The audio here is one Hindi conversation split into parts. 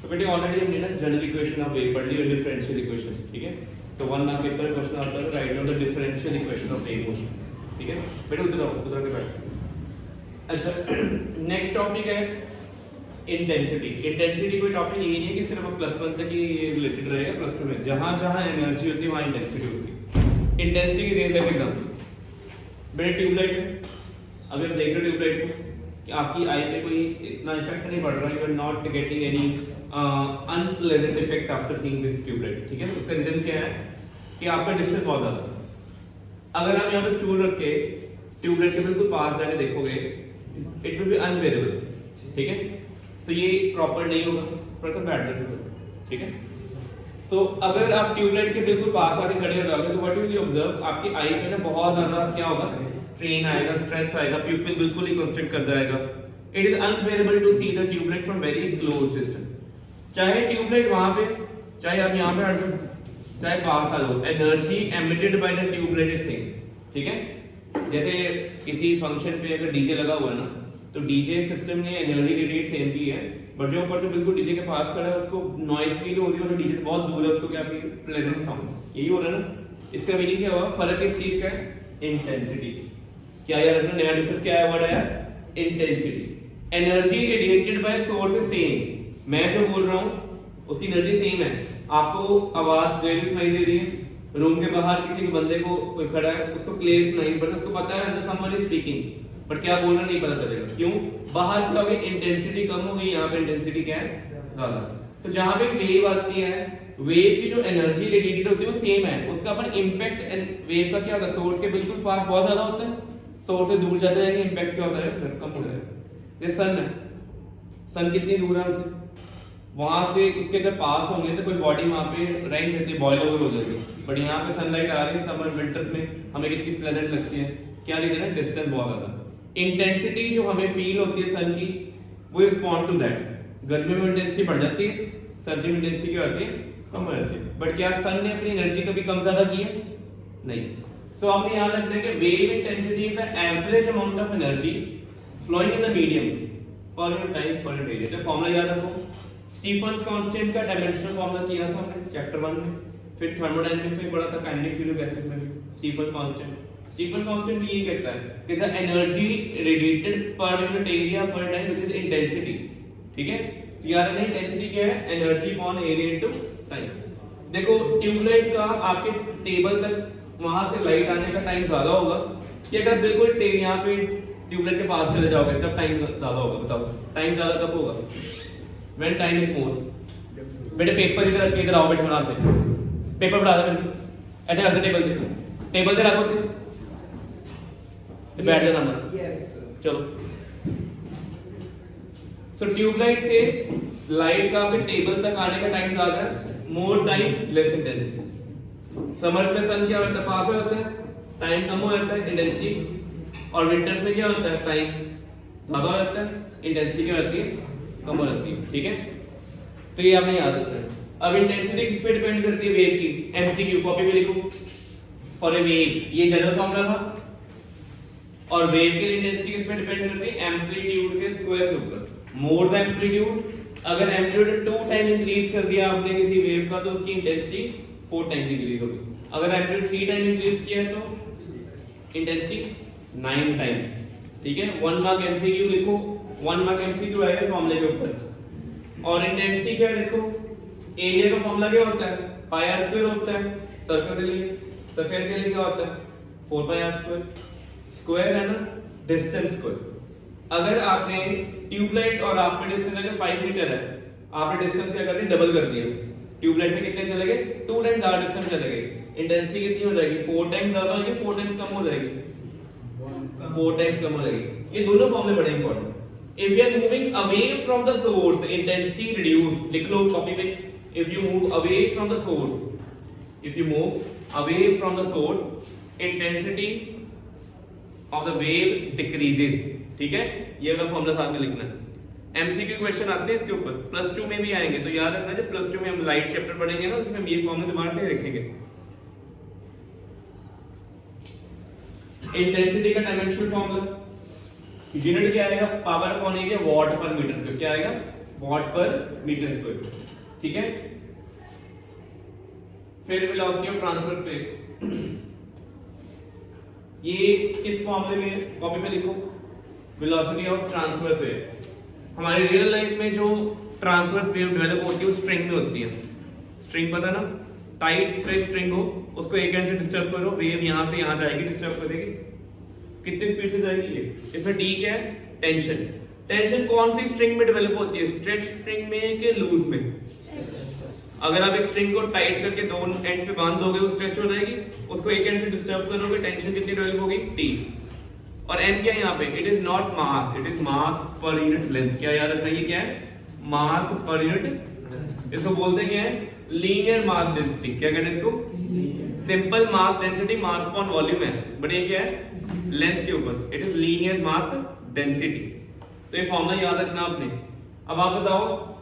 तो बेटे ऑलरेडी हमने ना जनरल इक्वेशन ऑफ वेव पढ़ ली और डिफरेंशियल इक्वेशन, ठीक है। तो 1 मार्क पेपर क्वेश्चन आता है write down the differential equation of wave motion, ठीक है बेटे उधर के बैठ। अच्छा नेक्स्ट टॉपिक है इंटेंसिटी। इंटेंसिटी कोई टॉपिक ये नहीं है कि सिर्फ +1 तक ही रिलेटेड रहेगा, +2 में जहां जहां एनर्जी होती है वहां इंटेंसिटी होती है। इंटेंसिटी की रियल लाइफ एग्जांपल बेटे ट्यूबलाइट है, अगर देख रहे हो ट्यूबलाइट को कि आपकी आई पे कोई इतना इफेक्ट नहीं पड़ रहा, you are not getting any unpleasant effect after seeing this tubelight, ठीक है। उसका रीजन क्या है कि आपका डिस्टेंस बहुत ज्यादा। अगर आप यहाँ पे स्टूल रख के ट्यूबलाइट के बिल्कुल पास जाके देखोगे इट विल बी अनबेरेबल, ठीक है। तो ये प्रॉपर नहीं होगा, प्रथम बैठ जाओ, ठीक है। तो अगर आप ट्यूबलाइट के बिल्कुल पास आके खड़े हो जाओगे तो व्हाट विल यू ऑब्जर्व, आपकी आई पे ना बहुत ज्यादा क्या होगा, स्ट्रेन आएगा, स्ट्रेस आएगा, प्यूपिल बिल्कुल ही कंस्ट्रिक्ट कर जाएगा। It is unbearable to see the tubelight from very close distance. चाहे ट्यूबलाइट वहां पे, चाहे आप यहां पे हट जाओ, चाहे पास आ जाओ, energy emitted by the tubelight is same, ठीक है। जैसे किसी फंक्शन पे अगर डीजे लगा हुआ है ना, तो डीजे सिस्टम ने एनर्जी रेडिएट सेम की है, बट जो ऊपर जो बिल्कुल डीजे के पास खड़ा है उसको नॉइज फील हो रही है और डीजे से बहुत दूर है उसको क्या फील, प्लेजेंट साउंड। यही हो रहा है ना। इसका मीनिंग क्या हुआ, फर्क इस चीज का है इंटेंसिटी। क्या यार अपना नया डिफरेंस क्या है, वर्ड आया intensity. Energy radiated by source is same, मैं जो बोल रहा हूं उसकी एनर्जी सेम है। आपको आवाज क्लियर सुनाई दे रही है, रूम के बाहर किसी बंदे को कोई खड़ा है उसको क्लियर सुनाई पड़ रहा है, उसको पता है अंदर समवन इज स्पीकिंग, बट क्या बोल रहा नहीं पता चलेगा। क्यों, बाहर चलोगे इंटेंसिटी कम हो गई, यहाँ पे इंटेंसिटी क्या है, ज्यादा। तो जहां पे वेव आती है, वेव की जो एनर्जी रेडिएटेड होती है वो सेम है, उसका अपन इंपैक्ट वेव का क्या होता है, सोर्स के बिल्कुल पास बहुत ज्यादा होता है, सोर्स से दूर जाते जाएंगे इंपैक्ट क्या होता है, कम हो जाएगा। ये सन है, सन कितनी दूर है हमसे, वहां से उसके अगर पास होंगे तो कोई बॉडी वहां पे रह सकती है, बॉयल ओवर हो जाएगी। बट यहाँ पे सनलाइट आ रही है समर विंटर्स में, हमें कितनी प्लेजेंट लगती है, क्या रीजन है, डिस्टेंस बहुत ज्यादा। इंटेंसिटी जो हमें फील होती है सन की, वो रिस्पॉन्ड टू दैट। गर्मी में इंटेंसिटी बढ़ जाती है, सर्दी में इंटेंसिटी क्या होती है, कम हो जाती है। बट क्या सन ने अपनी एनर्जी कभी कम ज्यादा की है, नहीं। तो आपने याद रखना है कि wave intensity is the average amount of energy flowing in the medium per time per area. तो फार्मूला याद रखो, स्टीफन्स कांस्टेंट का डायमेंशनल फार्मूला किया था हमने चैप्टर 1 में, फिर थर्मोडायनामिक्स में पढ़ा था, काइनेटिक फ्लूइड गैसेस में भी स्टीफन कांस्टेंट। स्टीफन कांस्टेंट भी यही कहता है कि the energy radiated per unit area पर टाइम व्हिच इज इंटेंसिटी, ठीक है। तो यार ना इंटेंसिटी क्या है, energy upon area into time. देखो ट्यूबलाइट का आपके टेबल तक वहां से लाइट आने का टाइम ज्यादा होगा कि अगर बिल्कुल यहाँ पे ट्यूबलाइट के पास चले जाओगे तब टाइम ज्यादा होगा। बताओ टाइम ज्यादा कब होगा, व्हेन टाइम इज मोर। बेटे पेपर इधर रख के इधर आओ, बैठो आराम से, पेपर पढ़ा दे मैंने, ऐसे रख दे टेबल पे रखो तो बैठ जाना मत, चलो। सो ट्यूबलाइट से लाइट का पे टेबल तक आने का टाइम ज्यादा है, more time less intensity. Summers में सन क्या होता है, पास में होता है, टाइम कम हो जाता है इंटेंसिटी, और विंटर्स में क्या होता है, टाइम ज्यादा हो जाता है, इंटेंसिटी क्या होती है, कम हो जाती है, ठीक है। तो ये आपने याद रखना है। अब इंटेंसिटी किस पे डिपेंड करती है, वेव की। एमसीक्यू कॉपी पे लिखो, फॉर ए वेव, ये जनरल फॉर्मूला था, और वेव के लिए इंटेंसिटी किस पे डिपेंड करती है, एम्पलीट्यूड के स्क्वायर के ऊपर। मोर द एम्पलीट्यूड, अगर एम्पलीट्यूड 2 टाइम इंक्रीज कर दिया आपने किसी वेव का तो उसकी इंटेंसिटी 4 टाइम इंक्रीज होगी। अगर एम्पलीट्यूड 3 टाइम इंक्रीज किया है तो इंटेंसिटी 9 टाइम, ठीक है। 1 मार्क एमसीक्यू लिखो, 1 मार्क एमसीक्यू आएगा फॉर्मूले के ऊपर। और इंटेंसिटी क्या है, देखो एरिया का फॉर्मूला क्या होता है, पाई आर स्क्वायर होता है सर्कल के लिए, स्फीयर के लिए क्या होता है, 4 पाई आर स्क्वायर। स्क्वायर है ना, डिस्टेंस स्क्वायर। अगर आपने ट्यूबलाइट और आप पे डिस्टेंस अगर 5 मीटर है, आपने डिस्टेंस क्या कर दिया, डबल कर दिया। ट्यूबलाइट से कितने चले गए, 2 टाइम्स ज्यादा डिस्टेंस चले गए, इंटेंसिटी कितनी हो जाएगी, 4 टाइम्स ज्यादा होगी, 4 टाइम्स कम हो जाएगी, 4 टाइम्स कम हो जाएगी। ये दोनों फॉर्मूले बड़े important. If you are moving away from the source, the intensity reduce. लिख लो कॉपी पे। If you move away from the source, intensity of the wave decreases. ठीक है, ये वाला फॉर्मूला साथ में लिखना है। एमसीक्यू क्वेश्चन आते हैं इसके ऊपर, +2 में भी आएंगे, तो याद रखना जब +2 में हम लाइट चैप्टर पढ़ेंगे ना, उसमें ये फॉर्मूला दोबारा से देखेंगे। इंटेंसिटी का डायमेंशनल फॉर्मूला, यूनिट क्या आएगा, power upon area, what per metre square. क्या आएगा, वॉट पर मीटर स्क्वायर, ठीक है। फिर वेलोसिटी ऑफ ट्रांसवर्स वेव, ये किस फॉर्मूले में कॉपी पे लिखो, वेलोसिटी ऑफ ट्रांसवर्स वेव। हमारे रियल लाइफ में जो ट्रांसवर्स वेव डेवलप होती है वो स्ट्रिंग में होती है। स्ट्रिंग पता ना, टाइट स्ट्रेट स्ट्रिंग हो, उसको एक एंड से डिस्टर्ब करो, वेव यहां से यहां जाएगी, डिस्टर्ब कर देगी। कितनी स्पीड से जाएगी ये? इसमें डी क्या है? टेंशन। टेंशन कौन सी स्ट्रिंग में डेवलप होती है, स्ट्रेच स्ट्रिंग में कि लूज में? अगर आप एक स्ट्रिंग को टाइट करके दोनों एंड्स पे बांध दोगे वो स्ट्रेच हो जाएगी, उसको एक एंड से डिस्टर्ब करोगे, टेंशन कितनी डेवलप होगी? टी। और एम क्या है यहाँ पे? It is not mass, it is mass per unit length. क्या याद रखना, ये क्या है? मास पर यूनिट। इसको बोलते हैं क्या है? Linear mass density. क्या कहते हैं इसको? Simple mass density mass upon volume है, बट ये क्या है? लेंथ के ऊपर। It is linear mass density. तो ये फॉर्मूला याद रखना आपने। अब आप बताओ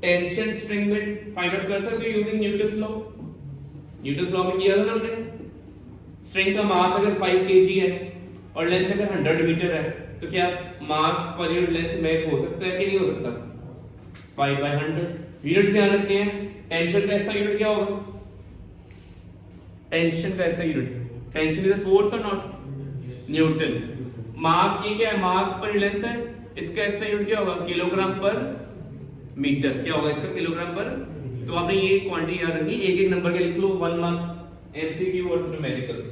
टेंशन स्ट्रिंग में फाइंड आउट कर सकते हो using Newton's law. Newton's law में किया था ना हमने, स्ट्रिंग का मास अगर 5 kg है और लेंथ अगर 100 मीटर है, तो क्या मास पर यूनिट लेंथ में हो सकता है कि नहीं हो सकता? 5/100। यूनिट ध्यान रखते हैं, टेंशन का ऐसा यूनिट क्या होगा? टेंशन का ऐसा unit, tension is a force और नॉट? न्यूटन। मास ये क्या है? मास पर लेंथ है, इसका ऐसा यूनिट क्या होगा? Kilogram per metre. क्या होगा इसका? किलोग्राम पर। तो आपने ये क्वांटिटी याद रखनी, एक एक नंबर के लिख लो, 1 मार्क एमसीक्यू और न्यूमेरिकल,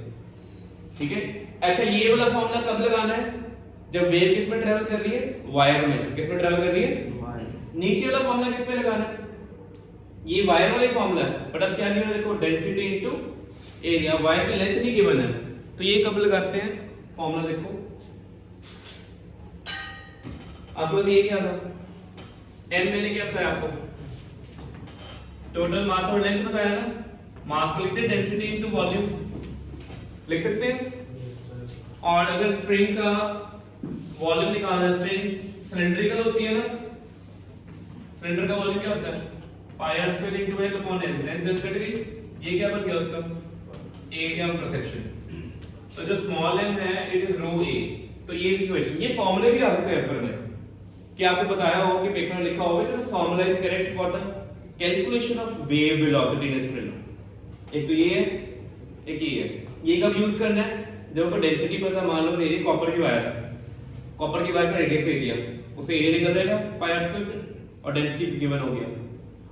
ठीक है। अच्छा, ये वाला फॉर्मूला कब लगाना है? जब वेव किस में ट्रैवल कर रही है? वायर में। किस में ट्रैवल कर रही है? नीचे वाला फॉर्मूला किस पे लगाना है? ये वायर वाला फॉर्मूला है, बट अब क्या गिवन है देखो, डेंसिटी इनटू एरिया। वायर की लेंथ नहीं गिवन है, तो ये कब लगाते हैं फॉर्मूला? देखो आपको ये क्या था? एम मैंने क्या बताया आपको? टोटल मास और लेंथ बताया ना। मास को लिखते हैं डेंसिटी इनटू वॉल्यूम, लिख सकते हैं। और अगर स्प्रिंग का वॉल्यूम निकालना है, स्प्रिंग सिलेंड्रिकल होती है ना, सिलेंडर का वॉल्यूम क्या होता है? Pi r square into l upon l. Length दस कट गई, ये क्या बन गया उसका? Area of cross section. तो जो स्मॉल एम है इट इज रो ए। तो ये भी क्वेश्चन, ये फॉर्मूले भी आ सकते हैं पेपर में, कि आपको बताया हो कि पेपर में लिखा होगा तो formula is correct for the calculation of wave velocity in spring. एक तो ये है, एक ये है। ये कब यूज करना है? जब आपको डेंसिटी पता, मान लो ये कॉपर की वायर है, कॉपर की वायर का रेडियस एरिया, उसे एरिया निकल जाएगा पाई आर स्क्वायर से, और डेंसिटी गिवन हो गया।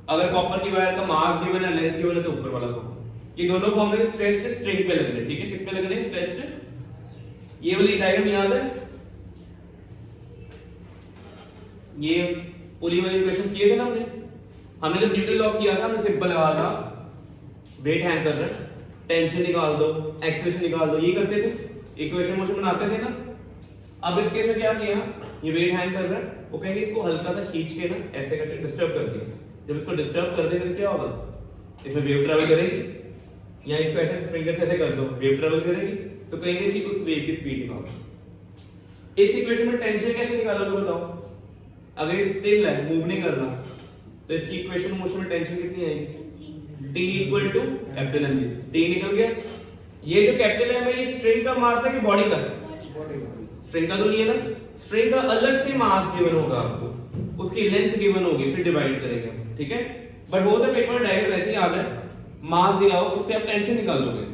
अगर कॉपर की वायर का मास गिवन है, लेंथ गिवन है, तो ऊपर वाला फॉर्मूला। ये दोनों फॉर्मूले स्ट्रेच्ड स्ट्रिंग पे लगने, ठीक है। किस पे लगने? स्ट्रेच्ड। ये वाली डायग्राम याद है? ये पुली वाले क्वेश्चन किए थे ना हमने जब न्यूटन लॉ किया था, हमने सिंपल लगा था, वेट हैंग कर रहे हैं, टेंशन निकाल दो, एक्सेलरेशन निकाल दो, ये करते थे, इक्वेशन मोशन बनाते थे ना। अब इस केस में क्या किया, ये वेट हैंग कर रहा है, वो कहेंगे इसको हल्का सा खींच के ना ऐसे करके डिस्टर्ब कर दिया। जब इसको डिस्टर्ब कर देंगे तो क्या होगा? इसमें वेव ट्रैवल करेगी, या इसको ऐसे फिंगर से ऐसे कर दो, वेव ट्रैवल करेगी, तो कहेंगे कि उस वेव की स्पीड निकालो। इस इक्वेशन में टेंशन कैसे निकालोगे बताओ? अगर ये स्टिल है, मूव नहीं कर रहा, तो इसकी इक्वेशन मोशन में टेंशन कितनी आएगी? T equal to capital M. T निकल गया। ये जो कैपिटल एम है ये स्ट्रिंग का मास है कि बॉडी का? स्ट्रिंग का तो नहीं है ना, स्ट्रिंग का अलग से मास गिवन होगा आपको, उसकी लेंथ गिवन होगी, फिर डिवाइड करेंगे, ठीक है। बट वो तो पेपर में डायरेक्ट वैसे ही आ जाए, मास दिया हो उससे आप टेंशन निकाल लोगे,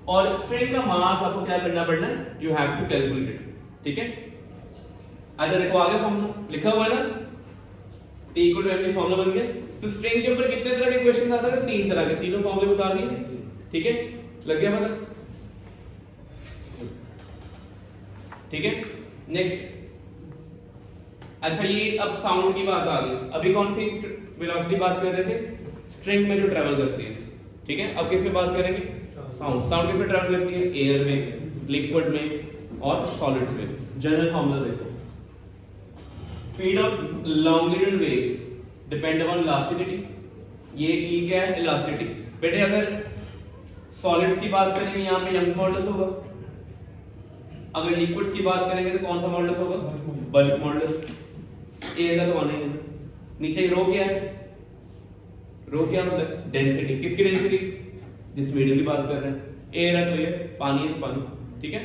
और स्ट्रिंग का मास आपको क्या करना पड़ना है? You have to calculate it, ठीक है। अच्छा देखो आगे फॉर्मूला लिखा हुआ है ना, T equal to m formula बन गया। तो स्ट्रिंग के ऊपर कितने तरह के क्वेश्चन आते हैं? 3 तरह के, तीनों फॉर्मूले बता दिए, ठीक है। लग गया पता? ठीक है। नेक्स्ट, अच्छा ये अब साउंड की बात आ गई। अभी कौन सी वेलोसिटी बात कर रहे थे? स्ट्रिंग में जो ट्रैवल करती है, ठीक है। अब किस पे बात करेंगे? साउंड। साउंड किस पे ट्रैवल करती है? एयर में, लिक्विड में और सॉलिड्स में। जनरल फॉर्मूला देखो, speed of longitudinal wave depend upon elasticity. ये ई क्या है? इलास्टिसिटी। बेटे अगर सॉलिड्स की बात करेंगे यहाँ पे यंग मॉडुलस होगा, अगर लिक्विड्स की बात करेंगे तो कौन सा मॉडुलस होगा? Bulk modulus. एयर का तो आना ही नहीं। नीचे रो क्या है? रो क्या होता है? डेंसिटी। किसकी डेंसिटी? जिस मीडियम की बात कर रहे हैं। एयर है तो ये, पानी है तो पानी, ठीक है।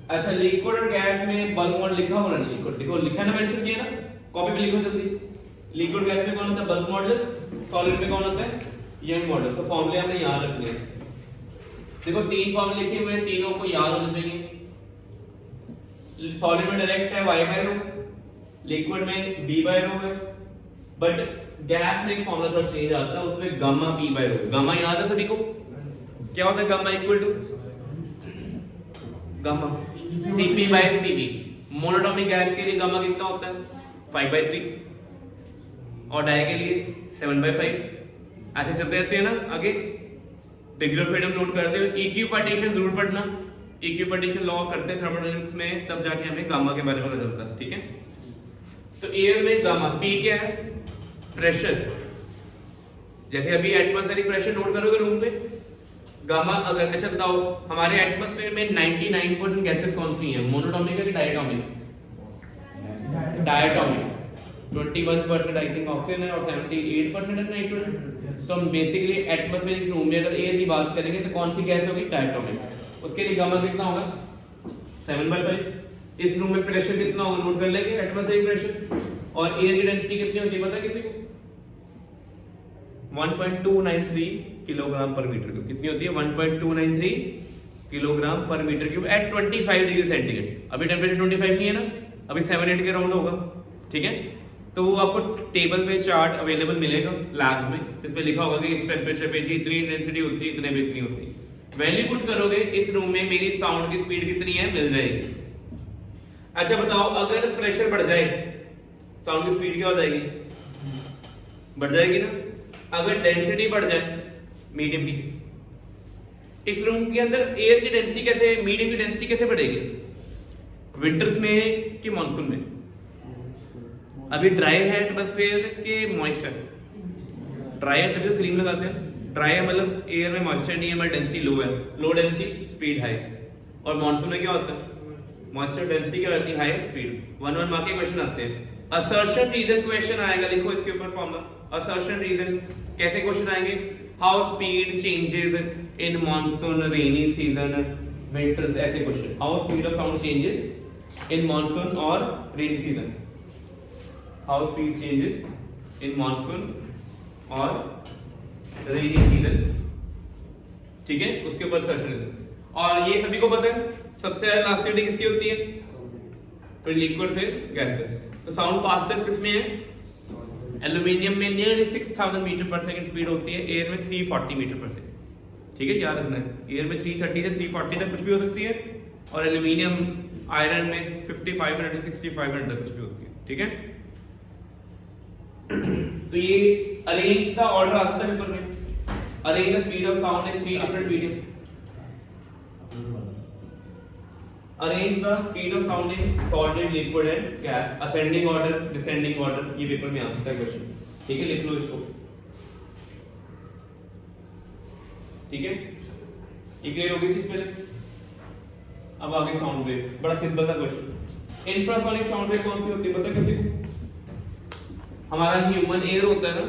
अच्छा लिक्विड और गैस में बल्क मॉडल लिखा होना नहीं, लिखो लिखा ना, मेंशन किया ना, कॉपी पे लिखो जल्दी। लिक्विड गैस में कौन होता है? Bulk modulus. सॉलिड में कौन होता है? Young modulus. तो फॉर्मूले हमने याद रखने हैं। देखो 3 फॉर्मूले लिखे हुए हैं, तीनों को याद होना चाहिए। सॉलिड में डायरेक्ट है y बाय रो, लिक्विड में b बाय रो है, बट गैस में एक फॉर्मूला थोड़ा चेंज आता है, उसमें gamma p by rho. Gamma याद है सभी को? क्या होता है gamma? Equal to gamma Cp by Cv। Monatomic gas के लिए गामा कितना होता है? 5/3 और डाई के लिए 7/5। ऐसे चलते रहते हैं ना आगे। डिग्री ऑफ फ्रीडम नोट करते हो। इक्विपार्टीशन जरूर पढ़ना। इक्विपार्टीशन लॉ करते हैं थर्मोडायनामिक्स में, तब जाके हमें गामा के बारे में पता चलता है, ठीक है? तो एयर में गामा P क्या है? प्रेशर। जैसे अभी एटमॉस्फेरिक प्रेशर नोट करोगे रूम पे, गामा अगर अच्छा बताओ हमारे एटमॉस्फेयर में 99% गैसेस कौन सी हैं? मोनोटॉमिक है कि diatomic? Diatomic. 21% I think oxygen है और 78% है नाइट्रोजन। तो हम बेसिकली एटमॉस्फेरिक रूम में अगर एयर की बात करेंगे तो कौन सी गैस होगी? डायटोमिक। उसके लिए गामा कितना होगा? 7/5। इस रूम में प्रेशर कितना होगा? नोट कर लेंगे एटमॉस्फेरिक प्रेशर। और एयर की डेंसिटी कितनी होती है पता है किसी को? 1.293 किलोग्राम पर मीटर क्यूब। कितनी होती है? 1.293 kilogram per metre cube at 25 degree centigrade. अभी टेंपरेचर 25 नहीं है ना, अभी 7-8 के राउंड होगा, ठीक है? तो वो आपको टेबल पे चार्ट अवेलेबल मिलेगा लैब में, जिसमें लिखा होगा कि इस टेंपरेचर पे जी इतनी इंटेंसिटी होती है, इतने पे इतनी होती है। वैल्यू पुट करोगे इस रूम में मेरी साउंड की स्पीड कितनी है मिल जाएगी। अच्छा बताओ अगर प्रेशर बढ़ जाए साउंड की स्पीड क्या हो जाएगी? बढ़ जाएगी ना। अगर डेंसिटी बढ़ जाए मीडियम की, इस रूम के अंदर एयर की डेंसिटी कैसे, मीडियम की डेंसिटी कैसे बढ़ेगी? विंटर्स में कि मॉनसून में? अभी ड्राई है एटमॉस्फेयर के मॉइस्चर? ड्राई है तभी तो क्रीम लगाते हैं। ड्राई है मतलब एयर में मॉइस्चर नहीं है, मतलब डेंसिटी लो है, लो डेंसिटी स्पीड हाई। और मॉनसून में क्या होता है? मॉइस्चर डेंसिटी क्या रहती है? High, speed. 1-1 मार्क के क्वेश्चन आते हैं। असर्शन रीजन क्वेश्चन आएगा, लिखो इसके ऊपर फॉर्मूला। असर्शन रीजन कैसे क्वेश्चन आएंगे? How speed changes in monsoon, rainy season, winters, ऐसे question. How speed of sound changes in monsoon और rainy season. How speed changes in monsoon और रेनी सीजन, ठीक है? उसके ऊपर असर्शन। और ये सभी को पता है सबसे लास्ट स्टेट किसकी होती है? फिर लिक्विड, फिर गैसेस। तो साउंड फास्टेस्ट किसमें है? एल्यूमिनियम में नियरली 6000 मीटर पर सेकंड स्पीड होती है, एयर में 340 मीटर पर सेकंड, ठीक है? याद रखना है, एयर में 330 से 340 तक कुछ भी हो सकती है, और एल्यूमिनियम आयरन में 5500 से 6500 तक कुछ भी होती है, ठीक है? तो ये अरेंज का ऑर्डर आता है पेपर में। Arrange the speed of sound in 3 different medium. Arrange the speed of sound in solid, liquid and gas, ascending order, descending order। ये पेपर में आ सकता है क्वेश्चन, ठीक है? लिख लो इसको, ठीक है? ये क्लियर होगी चीज पहले। अब आगे साउंड वेव, बड़ा सिंपल सा क्वेश्चन। इंफ्रासोनिक साउंड वेव कौन सी होती है पता है किसी को? हमारा ह्यूमन एयर होता है ना,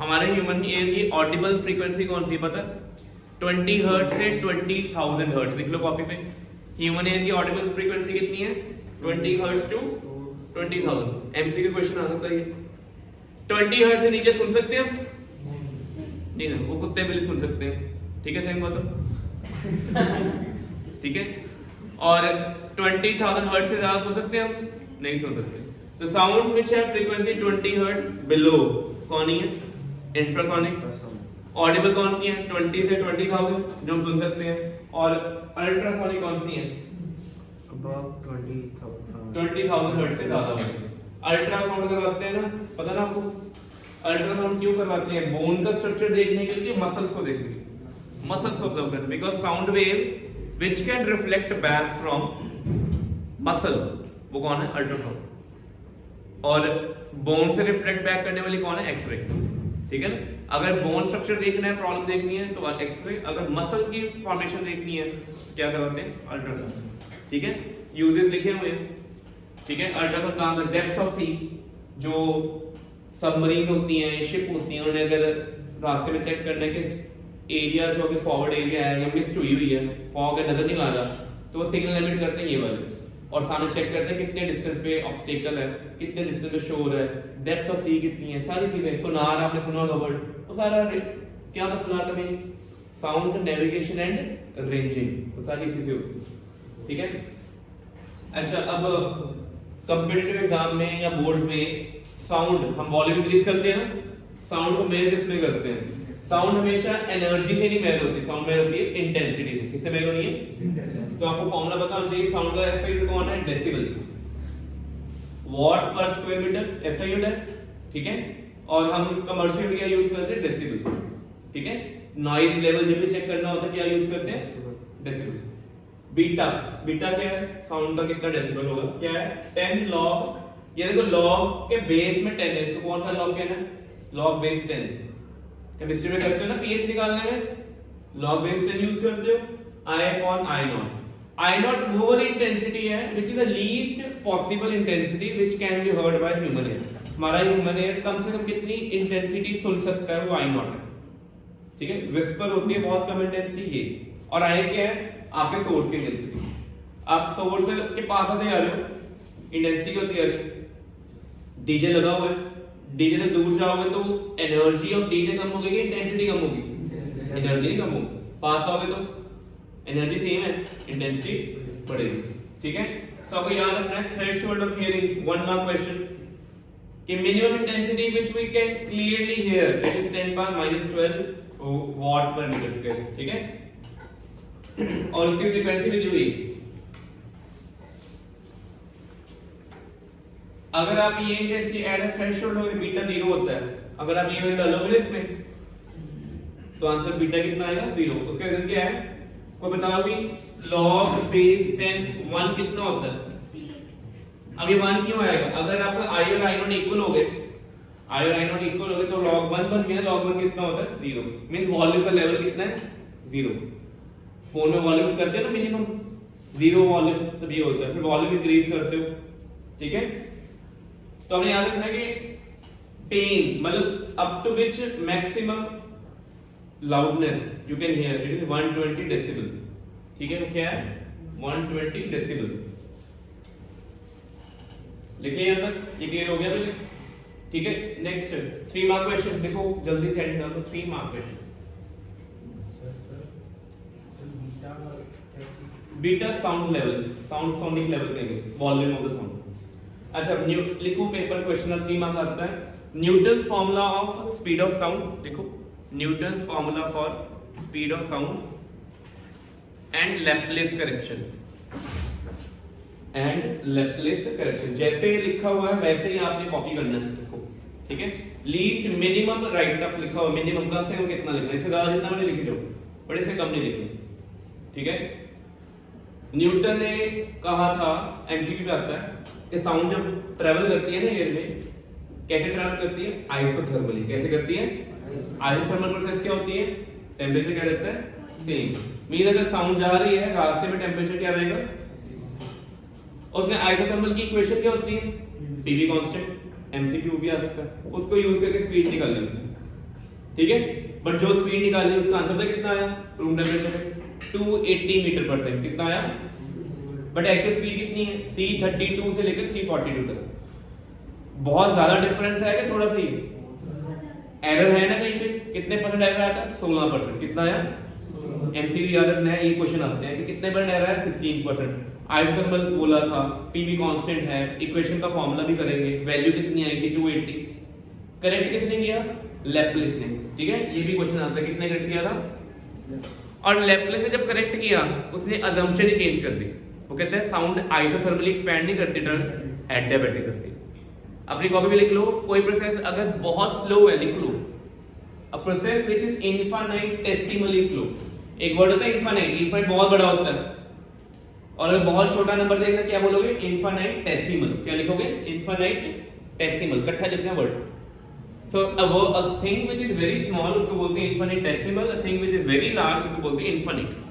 हमारे ह्यूमन एयर की ऑडिबल फ्रीक्वेंसी कौन सी पता है? 20 हर्ट्ज से 20000 हर्ट्ज। लिख लो कॉपी पे। ह्यूमन एयर की ऑडिबल फ्रीक्वेंसी कितनी है? 20 हर्ट्ज टू 20000। एमसीक्यू क्वेश्चन आ सकता है ये। 20 हर्ट्ज से नीचे सुन सकते हैं हम? नहीं ना, वो कुत्ते बिल्ली सुन सकते हैं, ठीक है? सही बात है, ठीक है? और 20000 हर्ट्ज से ज्यादा सुन सकते हैं हम? नहीं सुन सकते। तो sound which have frequency 20 hertz below कौन ही है? इंफ्रासोनिक। ऑडिबल कौन सी है? 20 से 20000 जो हम सुन सकते हैं। और अल्ट्रासोनिक कौन सी है? अबव 20000 हर्ट्ज से ज्यादा है। अल्ट्रासाउंड करवाते हैं ना, पता ना आपको? अल्ट्रासाउंड क्यों करवाते हैं? बोन का स्ट्रक्चर देखने के लिए, मसल्स को देखने के लिए, मसल्स को ऑब्जर्व करने। Because sound wave which can reflect back from muscle, वो कौन है? अल्ट्रासाउंड। और बोन से रिफ्लेक्ट बैक करने वाली कौन है? एक्सरे, ठीक है ना? अगर बोन स्ट्रक्चर देखना है, प्रॉब्लम देखनी है तो एक्सरे। अगर मसल की फॉर्मेशन देखनी है क्या करवाते हैं? अल्ट्रासाउंड, ठीक है? यूजेस लिखे हुए हैं, ठीक है? अल्ट्रासाउंड काम है डेप्थ ऑफ सी, जो सबमरीन होती हैं, शिप होती हैं, उन्हें अगर रास्ते में चेक करना है कि एरिया जो कि फॉरवर्ड एरिया है या मिस्ट हुई है, फॉग है, नजर नहीं आ रहा, तो वो सिग्नल एमिट करते हैं ये वाले, और सामने चेक करते हैं कितने डिस्टेंस पे ऑब्स्टेकल है, कितने डिस्टेंस पे शोर है, डेप्थ ऑफ सी कितनी है, सारी चीजें। सोनार आपने सुना होगा वर्ड, वो सारा क्या था सोनार का meaning? Sound navigation and ranging, तो सारी इसी से होती है, ठीक है। अच्छा, अब कॉम्पिटिटिव एग्जाम में या बोर्ड में साउंड हम वॉल्यूम इंक्रीज करते हैं ना, साउंड को मेजर किसमें करते हैं? साउंड हमेशा एनर्जी से नहीं मेजर होती, साउंड मेजर होती है इंटेंसिटी से। किससे मेजर होनी है? तो आपको फॉर्मूला पता होना चाहिए। साउंड का एसआई यूनिट कौन है? डेसिबल, वॉट पर स्क्वायर मीटर एसआई यूनिट है, ठीक है। और हम कमर्शियल क्या यूज करते हैं? डेसिबल, ठीक है। नॉइज लेवल जब भी चेक करना होता है क्या यूज करते हैं? डेसिबल। बीटा, बीटा क्या है? साउंड का कितना डेसिबल होगा? क्या है? 10 लॉग। ये देखो लॉग के बेस में 10 है, तो कौन सा लॉग कहना है? Log base 10। केमिस्ट्री में करते हो ना पीएच निकालने में, लॉग बेस 10 यूज करते हो। I upon I naught, I naught वो वाली इंटेंसिटी है which is the least possible intensity which can be heard by human ear। हमारा ह्यूमन एयर कम से कम कितनी इंटेंसिटी सुन सकता है? वो I naught है, ठीक है। विस्पर होती है बहुत कम इंटेंसिटी ये, और I क्या है? आपके सोर्स की इंटेंसिटी। आप सोर्स के पास आते जा रहे हो, इंटेंसिटी क्या होती है? डीजे लगा हुआ है, डीजे से दूर जाओगे तो एनर्जी ऑफ डीजे कम होगी कि इंटेंसिटी कम होगी? एनर्जी कम होगी। पास आओगे तो एनर्जी सेम है, इंटेंसिटी बढ़ेगी, ठीक है। तो आपको याद रखना है threshold of hearing, 1 mark question, कि minimum intensity which we can clearly hear it is 10⁻12 watt per metre square, ठीक है। और उसकी फ्रीक्वेंसी भी दी हुई। अगर आप ये इंटेंसिटी ऐड अ थ्रेशोल्ड हो, बीटा 0 होता है। अगर आप ये डालोगे इसमें तो आंसर बीटा कितना आएगा? 0। उसका रीजन क्या है? को बताओ भी log बेस 10 1 कितना होता है? अब ये 1 क्यों आएगा? अगर आपका i और i नॉट इक्वल हो गए, i और i नॉट इक्वल हो गए तो log 1 बन गया। log 1 कितना होता है? 0। मीन वॉल्यूम का लेवल कितना है? 0। फोन में वॉल्यूम करते हैं ना मिनिमम 0 वॉल्यूम, तब ये होता है। फिर वॉल्यूम इंक्रीज करते हो, ठीक है। तो हमने याद रखना है कि पेन मतलब up to which maximum loudness you can hear it is 120 decibel, ठीक है। क्या है? 120 decibel। लिखिए यहां तक, ये क्लियर हो गया मुझे, ठीक है। नेक्स्ट 3 मार्क क्वेश्चन देखो जल्दी से हेडिंग डालो। 3 mark question. Beta sound level, sounding level कहेंगे, वॉल्यूम ऑफ द साउंड। अच्छा लिखो पेपर क्वेश्चन 3 मार्क आता है। Newton's formula of speed of sound, देखो Newton's formula for speed of sound and Laplace correction जैसे लिखा हुआ है वैसे ही आपने कॉपी करना है इसको, ठीक है। लीस्ट मिनिमम राइट अप लिखा हुआ, मिनिमम कम से कम कितना लिखना है? इससे ज्यादा जितना मैंने लिख दो, बड़े से कम नहीं लिखना, ठीक है। न्यूटन ने कहा था, एमसीक्यू पे आता है, कि साउंड जब ट्रेवल करती है ना एयर में, कैसे ट्रेवल करती है? आइसोथर्मली। कैसे करती है? आइसोथर्मल प्रोसेस क्या होती है? टेंपरेचर क्या रहता है? सेम। मीन अगर साउंड जा रही है रास्ते में टेंपरेचर क्या रहेगा? उसमें आइसोथर्मल की इक्वेशन क्या होती है? PV constant. एमसीक्यू भी आ सकता है, उसको यूज करके स्पीड निकालनी है, ठीक है। बट जो स्पीड निकालनी है उसका आंसर पता कितना आया? रूम टेंपरेचर पे 280 मीटर पर सेकंड। कितना आया? बट एक्चुअल स्पीड कितनी है? 332 से लेकर 342 तक। बहुत ज्यादा डिफरेंस है कि थोड़ा सा ही? एरर है ना कहीं पे? कितने परसेंट एरर आया था? 16%। कितना आया? एमसीक्यू याद रखना है, ये क्वेश्चन आते हैं कि कितने परसेंट एरर है? 16%। आइसोथर्मल बोला था, पीवी कांस्टेंट है, इक्वेशन का फार्मूला भी करेंगे, वैल्यू कितनी आएगी? 280। करेक्ट किसने किया? लैप्लेस ने, ठीक है। ये भी क्वेश्चन आता है, किसने करेक्ट किया था? और लैप्लेस ने जब करेक्ट किया उसने अजम्पशन ही चेंज कर दी। वो कहते हैं साउंड आइसोथर्मली एक्सपैंड नहीं करती, टर्न एडियाबैटिक करती। अपनी कॉपी में लिख लो, कोई प्रोसेस अगर बहुत स्लो है लिख लो, a process which is infinitesimally slow. एक वर्ड होता है इनफाइनाइट, इनफाइनाइट बहुत बड़ा होता है, और अगर बहुत छोटा नंबर देखना क्या बोलोगे? इनफाइनिटेसिमल। क्या लिखोगे? इनफाइनिटेसिमल। इकट्ठा लिखना word. So a thing which is very small उसको बोलते हैं infinitesimal, a thing which is very large उसको बोलते हैं इनफाइनाइट।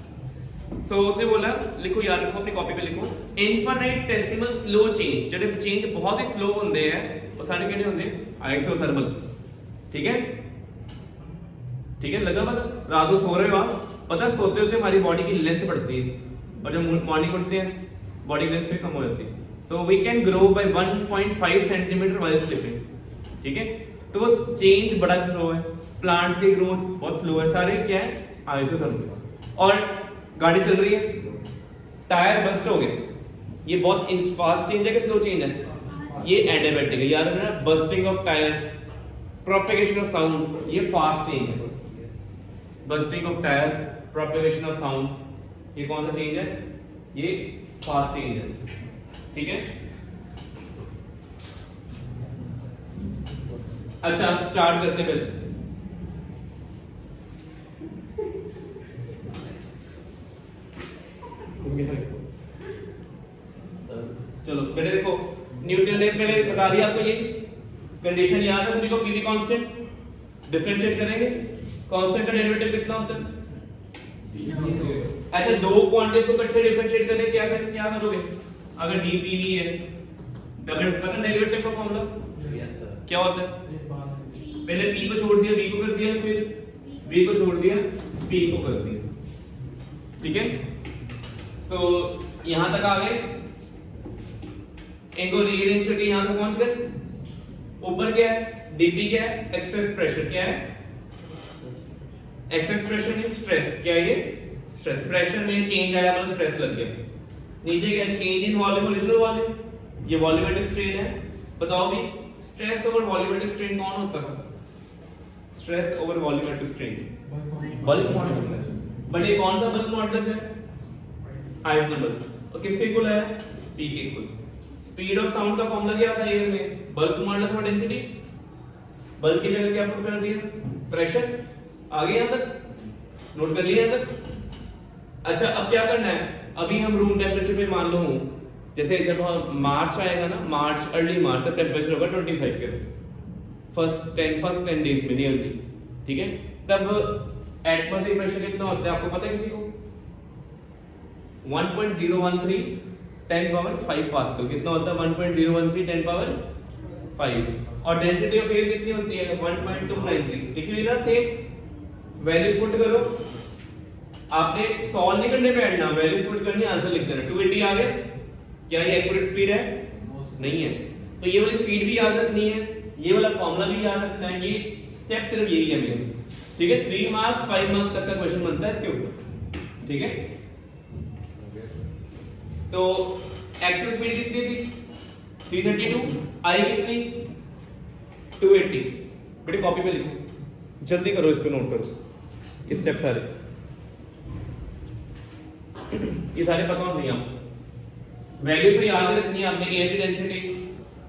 तो उसने बोला लिखो, याद रखो, अपनी कॉपी पे लिखो, इनफाइनिटेसिमल स्लो चेंज। जो चेंज बहुत ही स्लो होंगे हैं वो सारे कितने होंगे? आइसोथर्मल, ठीक है। ठीक है, लगा पता? रात को सो रहे हो आप, पता सोते होते हमारी बॉडी की लेंथ बढ़ती है, और जब मॉर्निंग उठते हैं बॉडी लेंथ फिर कम हो जाती है। तो we can grow by 1.5 centimetre while sleeping, ठीक है। तो वो चेंज बड़ा स्लो है, प्लांट की ग्रोथ बहुत स्लो है, सारे क्या है आइसोथर्मल। और गाड़ी चल रही है, टायर बस्ट हो गए, ये बहुत फास्ट चेंज है कि स्लो चेंज है? ये एडियाबैटिक है, याद रखना। Bursting of tyre, propagation of sound, ये फास्ट चेंज है। Bursting of tyre, propagation of sound, ये कौन सा चेंज है? ये फास्ट चेंज है, ठीक है। अच्छा स्टार्ट करते पहले। चलो बेटे देखो, न्यूटन ने पहले बता दिया आपको, ये कंडीशन याद है सभी को। पीवी कांस्टेंट, डिफरेंशिएट करेंगे, कांस्टेंट का डेरिवेटिव कितना होता है? अच्छा दो क्वांटिटीज को इकट्ठे डिफरेंशिएट करने क्या करोगे? अगर dpv है, डबल पता डेरिवेटिव का फॉर्मूला? Yes sir. क्या होता है? पहले p को छोड़ दिया, v को कर दिया, फिर v को छोड़ दिया, p को कर दिया, ठीक है। तो यहां तक आ गए, इनको रीअरेंज करके यहां तक पहुंच गए। ऊपर क्या है? dp क्या है? Excess pressure. क्या है? Excess pressure means stress. क्या है ये? स्ट्रेस। प्रेशर में चेंज आया मतलब स्ट्रेस लग गया। नीचे क्या? Change in volume, original volume, ये वॉल्यूमेट्रिक स्ट्रेन है। बताओ भी, स्ट्रेस ओवर वॉल्यूमेट्रिक स्ट्रेन कौन होता है? Stress over volumetric strain bulk modulus. But ये कौन सा बल्क मॉडुलस है? आइसोथर्मल। और किसके इक्वल है? p के इक्वल। स्पीड ऑफ साउंड का फॉर्मूला क्या था एयर में? बल्क मॉडुलस और डेंसिटी। बल्क की जगह क्या पुट कर दिया? प्रेशर। आगे यहां तक नोट कर लिया यहां तक। अच्छा अब क्या करना है? अभी हम रूम टेम्परेचर पे मान लो हूं, जैसे जब मार्च आएगा ना, मार्च अर्ली मार्च का टेम्परेचर होगा 25 के फर्स्ट 10 डेज में नियरली, ठीक है। तब एटमॉस्फेरिक प्रेशर कितना होता है आपको पता है किसी को? 1.013 10 पावर 5 पास्कल। कितना होता है? 1.013 10 पावर 5। और डेंसिटी ऑफ एयर कितनी होती है? 1.293। लिखिए ना, सेम वैल्यूज पुट करो। आपने सॉल्व नहीं करने पे ऐड ना, वैल्यूज पुट करनी, आंसर लिख देना। 280 आ गया। क्या ये एक्यूरेट स्पीड है? नहीं है। तो ये वाली स्पीड भी याद रखनी है, ये वाला फॉर्मूला भी याद रखना है। ये स्टेप सिर्फ यही है मेरे, ठीक है। 3 मार्क्स 5 मार्क्स तक का क्वेश्चन बनता है इसके ऊपर, ठीक है। तो एक्चुअल स्पीड कितनी थी? 332। आई कितनी? 280। बेटे कॉपी पे लिखो, जल्दी करो, इसको नोट करो, ये स्टेप सारे, ये सारे पता होने नहीं आपको। वैल्यू तो याद रखनी है आपने। एयर की डेंसिटी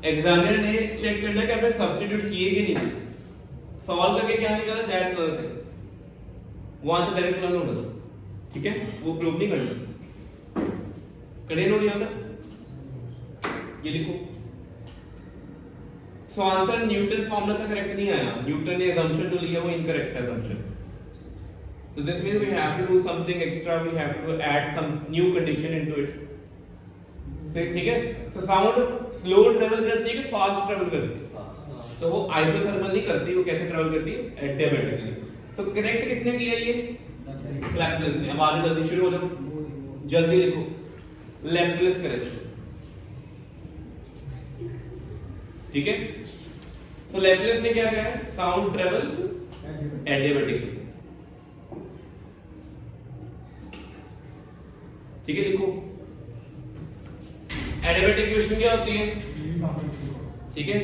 एग्जामिनर ने चेक करना है कि आपने सब्स्टिट्यूट किए कि नहीं। सॉल्व करके क्या निकाला दैट्स अनदर थिंग, वहां से डायरेक्ट लर्न होगा, ठीक है। वो प्रूव नहीं करना। करे नोट यहां तक, ये लिखो। सो आंसर न्यूटन फॉर्मूला से करेक्ट नहीं आया। न्यूटन ने assumption जो लिया वो इनकरेक्ट है assumption। So this means we have to do something extra, we have to add some new condition into it, ठीक है। तो साउंड स्लो ट्रेवल करती है कि फास्ट ट्रेवल करती है? तो वो आइसोथर्मल नहीं करती, वो कैसे ट्रेवल करती है? एडियाबैटिकली। तो करेक्ट किसने किया ये? लैप्लेस ने। अब आगे जल्दी शुरू हो जाओ, जल्दी लिखो, लैप्लेस करेक्शन, ठीक है। तो लैप्लेस ने क्या कहा? साउंड ट्रेवल्स एडियाबैटिकली, ठीक है। लिखो एडियाबैटिक इक्वेशन क्या होती है, ठीक है।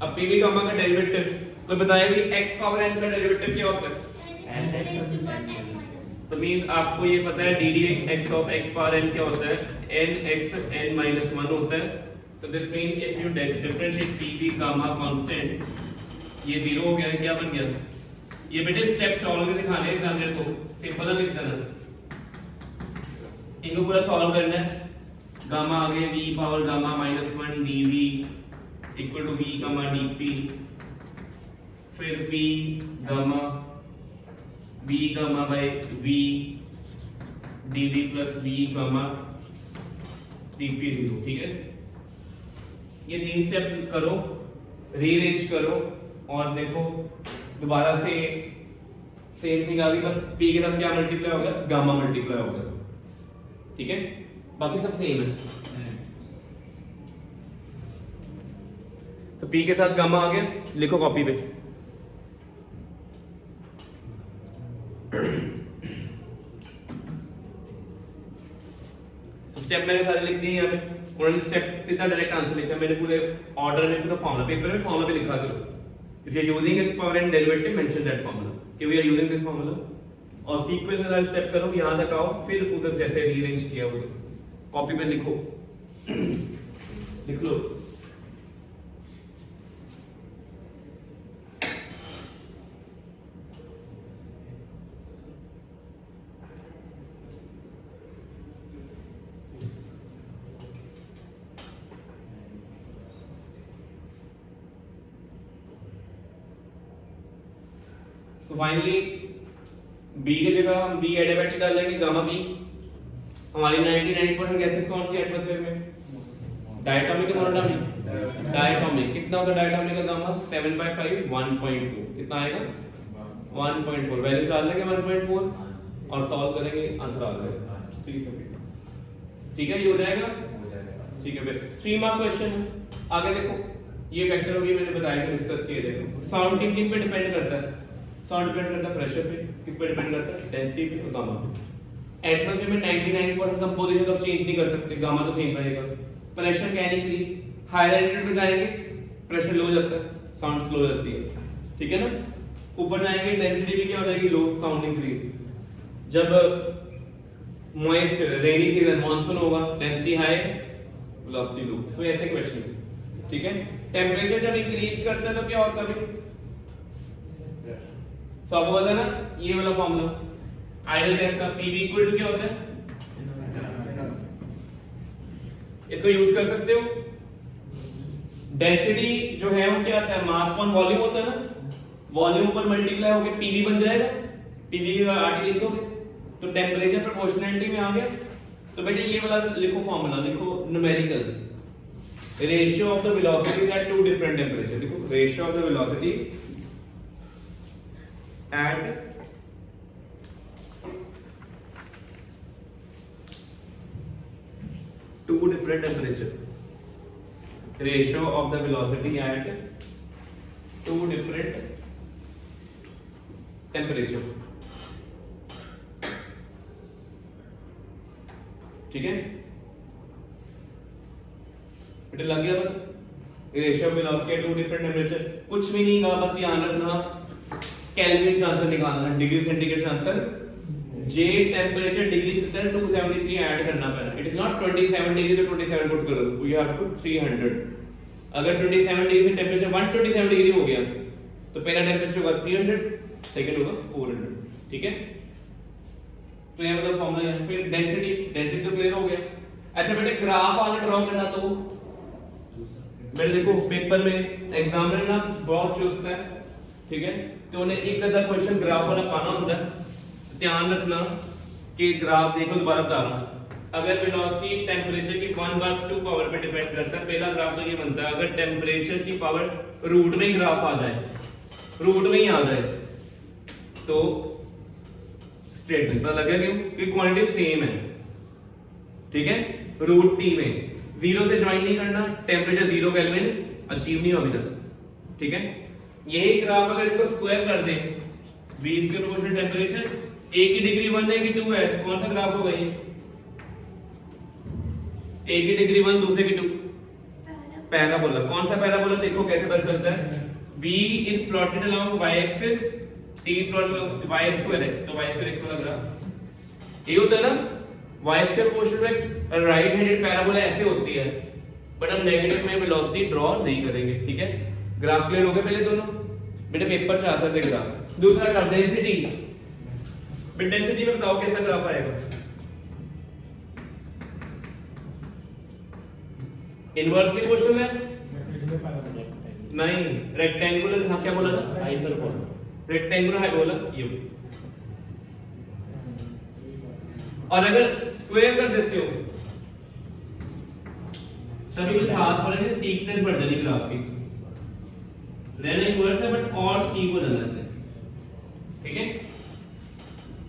अब पीवी गामा का डेरिवेटिव कोई बताया कि x पावर n का डेरिवेटिव क्या होता है? तो मींस आपको ये पता है dd x of x power n क्या होता है? n x n minus 1 होता है। तो this mean if you differentiate PV gamma constant, ये 0 हो गया, क्या बन गया? ये बेटे स्टेप सॉल्व करके दिखाने हैं एग्जामिनर को, सिंपल लिख देना, इनको पूरा सॉल्व करना है। गामा आ गया v power gamma -1 dv equal to v gamma dp, फिर p gamma v gamma by v dv plus v gamma dp 0, ठीक है। ये 3 स्टेप करो, रीअरेंज करो और देखो दोबारा से सेम थिंग आ गई, बस p के साथ क्या मल्टीप्लाई होगा? गामा मल्टीप्लाई होगा, ठीक है। बाकी सब सेम है। तो P के साथ गामा आ गया, लिखो कॉपी पे। स्टेप मैंने सारे लिख दिए यहाँ पे, उन्होंने स्टेप सीधा डायरेक्ट आंसर लिखा, मैंने पूरे ऑर्डर में पूरा फॉर्मूला पेपर में फॉर्मूला पे लिखा करो। If you are using its power and derivative mention that formula कि we are using this formula, और सीक्वेंस में सारे स्टेप करो, यहां तक आओ, फिर उधर जैसे रीअरेंज किया उधर कॉपी पे लिखो। लिख लो। तो फाइनली बी की जगह हम बी एडियाबैटिक डाल देंगे, गामा बी। हमारी 99% गैसेस कौन सी एटमॉस्फेयर में? डायटोमिक या मोनोटोमिक? डायटोमिक। कितना होता है डायटोमिक का गामा? 7/5 1.4। कितना आएगा? 1.4। वैल्यू डाल देंगे 1.4 और सॉल्व करेंगे, आंसर आ जाएगा। ठीक है, ये हो जाएगा। ठीक है, फिर 3 मार्क क्वेश्चन है। आगे देखो, ये फैक्टर अभी मैंने बताया कि डिस्कस किए। देखो साउंड किन पे डिपेंड करता है? साउंड डिपेंड करता है प्रेशर पे, किस पे डिपेंड करता है? डेंसिटी पे और गामा पे। एटमॉस्फेयर में 99% कंपोजिशन तो चेंज नहीं कर सकते, गामा तो सेम रहेगा। Pressure can increase, higher altitude पे जाएंगे प्रेशर लो हो जाता है, साउंड स्लो हो जाती है, ठीक है ना। ऊपर जाएंगे डेंसिटी भी क्या हो जाएगी? लो, साउंड इंक्रीज। जब मॉइस्ट रेनी सीजन मानसून होगा, डेंसिटी हाई, वेलोसिटी लो। तो ऐसे क्वेश्चंस, ठीक है। टेंपरेचर जब इंक्रीज करता है तो क्या होता है? तो आपको पता है ना ये वाला फॉर्मूला आइडियल गैस का, PV इक्वल टू क्या होता है? इसको यूज कर सकते हो। डेंसिटी जो है वो क्या आता है? मास अपॉन वॉल्यूम होता है ना, वॉल्यूम पर मल्टीप्लाई होके PV बन जाएगा। PV का आर्ट लिख दोगे तो टेंपरेचर प्रोपोर्शनलिटी में आ गया। तो बेटे ये वाला लिखो फॉर्मूला, लिखो numerical ratio of the velocity at two different temperature. देखो ratio of the velocity at two different temperature. Ratio of the velocity at two different temperature. ठीक है, बेटे लग गया पता? Ratio of velocity at two different temperature. कुछ भी नहीं होगा, बस ध्यान रखना केल्विन से आंसर निकालना, डिग्री सेंटीग्रेड से आंसर। जे टेंपरेचर डिग्री से 273 ऐड करना पड़ेगा। इट इज नॉट 27 डिग्री तो 27 पुट करो, यू हैव टू 300। अगर 27 डिग्री से टेंपरेचर 127 डिग्री हो गया तो पहला टेंपरेचर होगा 300, सेकंड होगा 400, ठीक है। तो यह मतलब फॉर्मूला है। फिर डेंसिटी तो क्लियर हो गया। अच्छा बेटे ग्राफ वाला ड्रॉ करना, तो बेटे देखो पेपर में एग्जामिनर ना बहुत चुस्त है, ठीक है। तो उन्हें एक आधा क्वेश्चन ग्राफ वाला पाना होता है। ध्यान रखना कि ग्राफ देखो, दोबारा बता रहा हूं। अगर वेलोसिटी टेंपरेचर की 1/2 पावर पे डिपेंड करता है, पहला ग्राफ तो ये बनता है अगर टेंपरेचर की पावर रूट में ही ग्राफ आ जाए, रूट में ही आ जाए तो स्ट्रेट लाइन। पता लगे क्यों? क्योंकि क्वांटिटी सेम है, ठीक है। रूट टी में 0 से ज्वाइन नहीं करना, टेंपरेचर 0 केल्विन अचीव नहीं हुआ अभी तक, ठीक है। यही ग्राफ अगर इसको स्क्वायर कर दें, 20 के प्रोपोर्शनल टेंपरेचर, एक की डिग्री 1 है कि 2 है, कौन सा ग्राफ होगा ये? एक की डिग्री 1, दूसरे की 2, पैराबोला। कौन सा पैराबोला? देखो कैसे बन सकता है। B is plotted along y axis, T plotted along y square x, तो y square x वाला ग्राफ ये होता है ना। y square proportional to x right handed parabola ऐसे होती है, बट हम नेगेटिव में वेलोसिटी ड्रॉ नहीं करेंगे, ठीक है। ग्राफ क्लियर हो गए पहले दोनों? बेटे पेपर से आता है ग्राफ। दूसरा ग्राफ डेंसिटी। डेंसिटी में बताओ कैसा ग्राफ आएगा? इनवर्स की क्वेश्चन है नहीं, रेक्टेंगुलर। हाँ क्या बोला था? हाइपरबोला। रेक्टेंगुलर हाइपरबोला ये। और अगर स्क्वायर कर देते हो, सभी कुछ हाथ पर है, स्टीपनेस बढ़ जाएगी ग्राफ की। रहना इनवर्स है बट और स्टीप हो जाना है, ठीक है।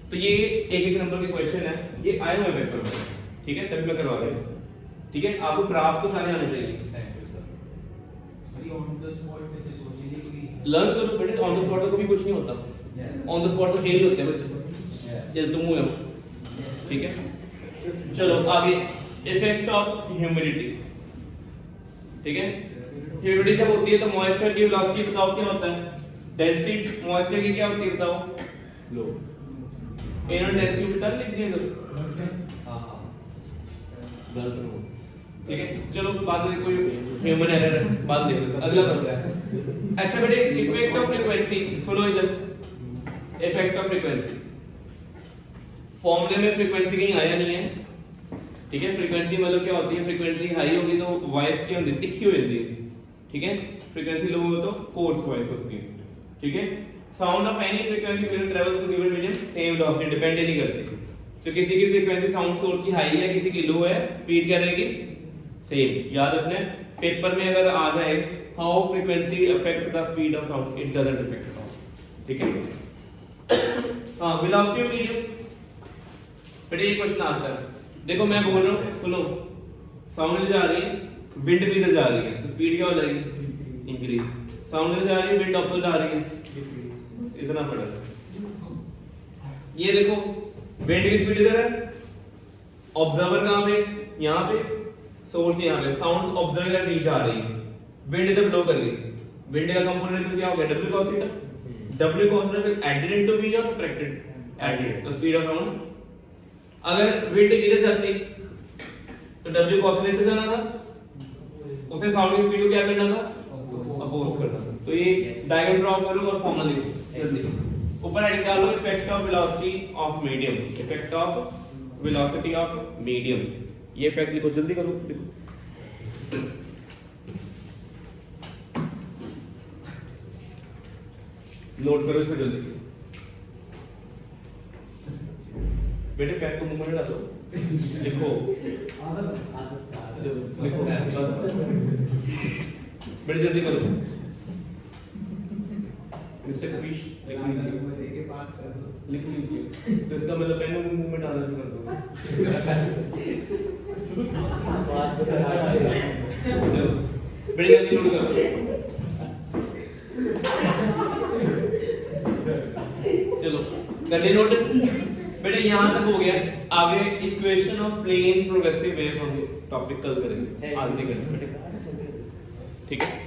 तो ये एक एक नंबर के क्वेश्चन है, ये आए हुए पेपर में, ठीक है, तभी मैं करवा रहा हूँ। ठीक है, आपको ग्राफ तो सारे आने चाहिए। लर्न करो बेटे, ऑन द स्पॉट तो कभी कुछ नहीं होता। ऑन द स्पॉट तो फेल होते हैं बच्चे, ये तुम हुए हो। ठीक है, चलो आगे, इफेक्ट ऑफ ह्यूमिडिटी। ठीक है, ह्यूमिडिटी जब होती है तो मॉइस्चर की वेलोसिटी बताओ क्या होता है, डेंसिटी मॉइस्चर की क्या होती है बताओ, लो इनर डेंसिटी बता लिख दिया तो हां ठीक है, चलो बाद में कोई ह्यूमन एरर है बाद में अगला करते हैं। अच्छा बेटे, इफेक्ट ऑफ फ्रीक्वेंसी सुनो इधर, इफेक्ट ऑफ फ्रीक्वेंसी फॉर्मूले में फ्रीक्वेंसी कहीं आया नहीं है। ठीक है, फ्रीक्वेंसी मतलब क्या होती है, फ्रीक्वेंसी हाई होगी तो वॉइस क्या होती है, तिखी हो जाती है। ठीक है, फ्रीक्वेंसी लो हो तो कोर्स वॉइस होती है। ठीक है, sound of any frequency will travel through given medium same velocity, depend नहीं करती। तो किसी की फ्रीक्वेंसी साउंड सोर्स की हाई है, किसी की लो है, स्पीड क्या रहेगी, सेम। याद रखना है, पेपर में अगर आ जाए how frequency affect the speed of sound, it doesn't affect sound. ठीक है, हां वेलोसिटी ऑफ मीडियम बेटे ये क्वेश्चन आता है। देखो मैं बोल रहा हूं, सुनो, साउंड इधर जा रही है, विंड भी इधर जा रही है, तो स्पीड क्या हो जाएगी, इंक्रीज। साउंड इधर जा रही है, विंड अपोजिट आ रही है, इतना पड़ा। ये देखो विंड की स्पीड इधर है, ऑब्जर्वर कहां पे, यहां पे, सोर्स यहां पे, साउंड ऑब्जर्वर के बीच आ रही है, विंड इधर ब्लो कर गई। विंड का कंपोनेंट तो क्या हो गया, w cos theta. w cos theta फिर एडेड इनटू v और सब्ट्रैक्टेड, एडेड, तो स्पीड ऑफ साउंड। अगर विंड इधर चलती तो w cos ने इधर जाना था, उसे साउंड की स्पीड को क्या करना था, अपोज करना था। तो ये डायग्राम ड्रॉ करो और फॉर्मूला लिखो जल्दी। ऊपर हेडिंग डालो, effect of velocity of medium, effect of velocity of medium, ये इफेक्ट लिखो, जल्दी करो, लिखो। नोट करो इसको जल्दी बेटे, पैर को मुंह में डालो, लिखो लिखो बेटे, जल्दी करो। मिस्टर कपीश लिख लीजिए, तो इसका मतलब पेन मुंह में डालना शुरू कर दो। चलो बेटे जल्दी नोट करो, चलो कर ले नोट बेटे। यहां तक हो गया, आगे equation of plane progressive wave हम टॉपिक कल करेंगे, आज नहीं करेंगे बेटे। ठीक है।